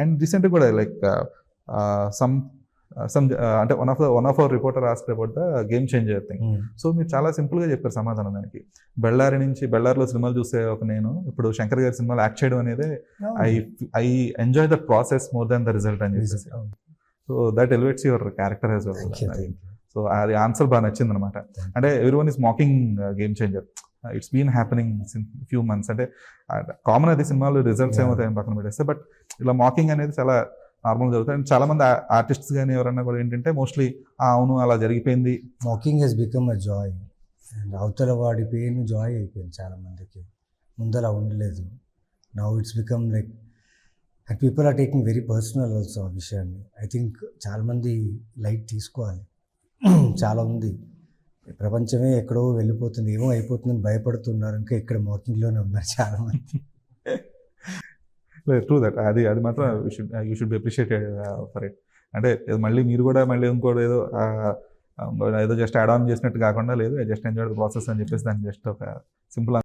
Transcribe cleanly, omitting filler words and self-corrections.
And recent కూడా like some అంటే one of our reporter asked about the game changer thing. So మీరు చాలా simple గా చెప్పారు సమాధానం దానికి. బెల్లారిలో సినిమాలు చూసే ఒక నేను ఇప్పుడు శంకర్ గారి సినిమాలు యాక్ట్ చేయడం అనేది I enjoy the process more than the result అని చెప్పేసి. So that elevates your character as well. సో అది ఆన్సర్ బాగా నచ్చింది అనమాట. అంటే everyone is mocking Game Changer. It's been happening few months. అంటే కామన్ అది సినిమాలు రిజల్ట్స్ ఏమవుతాయని పక్కన పెట్టేస్తే, బట్ ఇలా మాకింగ్ అనేది చాలా నార్మల్ జరుగుతుంది. అండ్ చాలా మంది ఆర్టిస్ట్స్ కానీ ఎవరైనా కూడా ఏంటంటే మోస్ట్లీ అవును అలా జరిగిపోయింది. Mocking has become a joy. And అవతల వాడి పెయిన్ జాయ్ అయిపోయింది చాలా మందికి. ముందలా ఉండలేదు. Now it's become like and people are taking very personal also ఆ విషయాన్ని. ఐ థింక్ చాలామంది లైట్ తీసుకోవాలి. చాలా ఉంది, ప్రపంచమే ఎక్కడో వెళ్ళిపోతుంది, ఏమో అయిపోతుందని భయపడుతున్నారు, ఇంకా ఇక్కడ మాకింగ్లోనే ఉన్నారు చాలామంది. True that. అది మాత్రం you should be appreciated for it. అంటే మళ్ళీ మీరు కూడా మళ్ళీ ఇంకోటి ఏదో జస్ట్ యాడ్ ఆన్ చేసినట్టు కాకుండా, లేదు జస్ట్ ఎంజాయ్ ద ప్రాసెస్ అని చెప్పేసి దాన్ని జస్ట్ ఒక సింపుల్